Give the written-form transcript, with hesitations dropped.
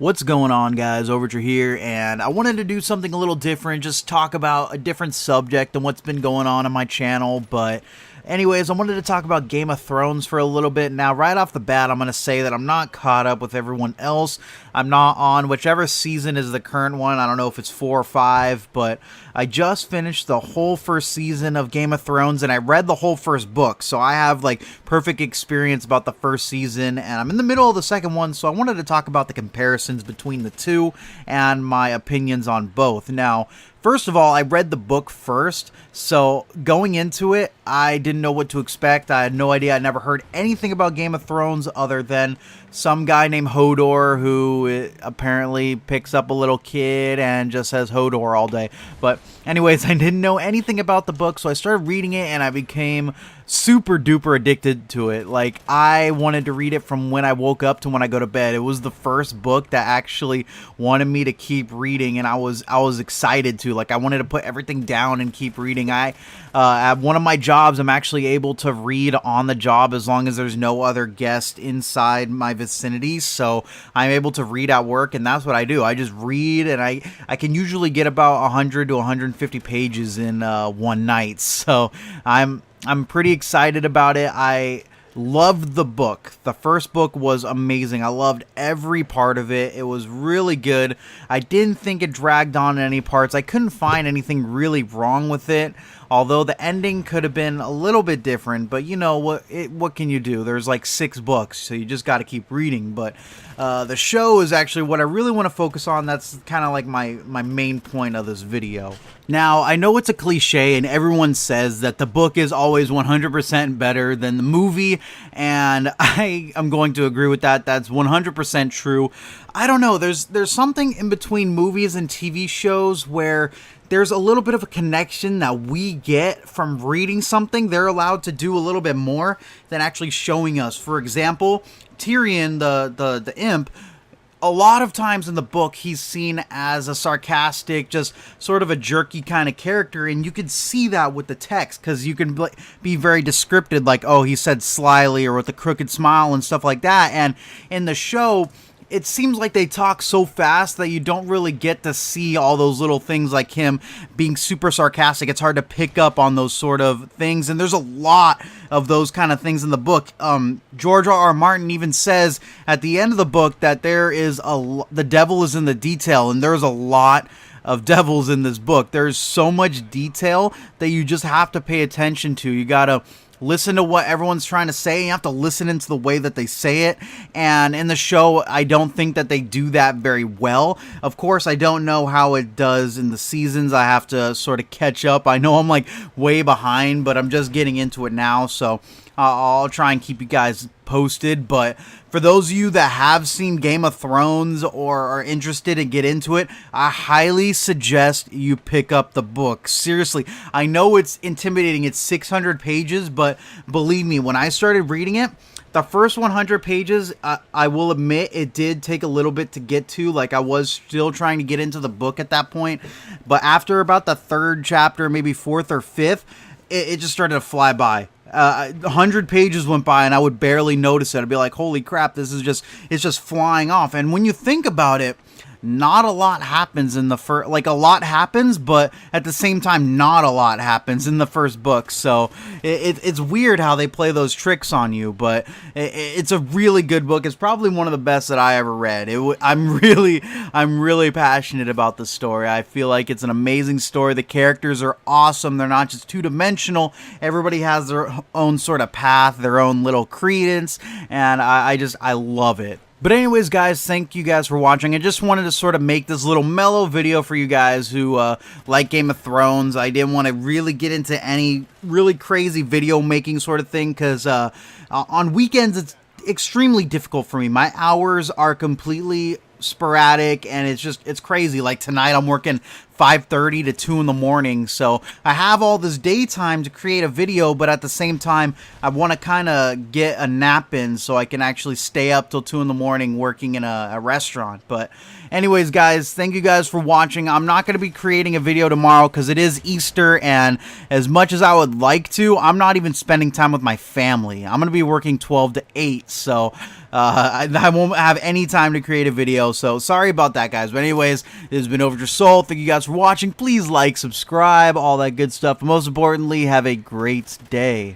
What's going on, guys? Overture here, and I wanted to do something a little different, just talk about a different subject than what's been going on my channel. But anyways, I wanted to talk about Game of Thrones for a little bit. Now, right off the bat, I'm going to say that I'm not caught up with everyone else. I'm not on whichever season is the current one. I don't know if it's 4 or 5, but I just finished the whole first season of Game of Thrones, and I read the whole first book, so I have like perfect experience about the first season, and I'm in the middle of the second one, so I wanted to talk about the comparisons between the two and my opinions on both. Now, first of all, I read the book first, so going into it, I didn't know what to expect. I had no idea. I never heard anything about Game of Thrones other than some guy named Hodor who apparently picks up a little kid and just says Hodor all day. But anyways, I didn't know anything about the book, so I started reading it and I became super duper addicted to it. Like, I wanted to read it from when I woke up to when I go to bed. It was the first book that actually wanted me to keep reading, and I was excited to. Like, I wanted to put everything down and keep reading. At one of my jobs, I'm actually able to read on the job as long as there's no other guest inside my vicinity, so I'm able to read at work, and that's what I do. I just read, and I can usually get about 100 to 150 pages in one night, so I'm pretty excited about it. I loved the book. The first book was amazing. I loved every part of it. It was really good. I didn't think it dragged on in any parts. I couldn't find anything really wrong with it, although the ending could have been a little bit different. But you know what can you do? There's like 6 books, so you just got to keep reading. But the show is actually what I really want to focus on. That's kind of like my main point of this video. Now, I know it's a cliche and everyone says that the book is always 100% better than the movie, and I am going to agree with that. That's 100% true. I don't know, there's something in between movies and TV shows where there's a little bit of a connection that we get from reading something. They're allowed to do a little bit more than actually showing us. For example, Tyrion, the imp, a lot of times in the book, he's seen as a sarcastic, just sort of a jerky kind of character, and you can see that with the text, because you can be very descriptive, like, oh, he said slyly, or with a crooked smile and stuff like that. And in the show, it seems like they talk so fast that you don't really get to see all those little things, like him being super sarcastic. It's hard to pick up on those sort of things, and there's a lot of those kind of things in the book. George R.R. Martin even says at the end of the book that there is the devil is in the detail, and there's a lot of devils in this book. There's so much detail that you just have to pay attention to. You gotta listen to what everyone's trying to say. You have to listen into the way that they say it. And in the show, I don't think that they do that very well. Of course, I don't know how it does in the seasons. I have to sort of catch up. I know I'm like way behind, but I'm just getting into it now. So I'll try and keep you guys posted. But for those of you that have seen Game of Thrones or are interested and get into it, I highly suggest you pick up the book. Seriously, I know it's intimidating. It's 600 pages, but believe me, when I started reading it, the first 100 pages, I will admit, it did take a little bit to get to. Like, I was still trying to get into the book at that point. But after about the 3rd chapter, maybe 4th or 5th, it just started to fly by. 100 pages went by and I would barely notice it. I'd be like, holy crap, it's just flying off. And when you think about it, not a lot happens in the first, like, a lot happens, but at the same time, not a lot happens in the first book. So it's weird how they play those tricks on you, but it's a really good book. It's probably one of the best that I ever read. I'm really passionate about the story. I feel like it's an amazing story. The characters are awesome. They're not just two-dimensional. Everybody has their own sort of path, their own little credence, and I love it. But anyways, guys, thank you guys for watching. I just wanted to sort of make this little mellow video for you guys who like Game of Thrones. I didn't want to really get into any really crazy video making sort of thing, because on weekends it's extremely difficult for me. My hours are completely sporadic, and it's crazy. Like tonight I'm working 5:30 to 2 in the morning. So I have all this daytime to create a video, but at the same time, I want to kind of get a nap in so I can actually stay up till 2 in the morning working in a restaurant. But anyways, guys, thank you guys for watching. I'm not going to be creating a video tomorrow because it is Easter, and as much as I would like to, I'm not even spending time with my family. I'm going to be working 12 to 8, so I won't have any time to create a video, so sorry about that, guys. But anyways, this has been Overture Soul. Thank you guys for watching. Please like, subscribe, all that good stuff. But most importantly, have a great day.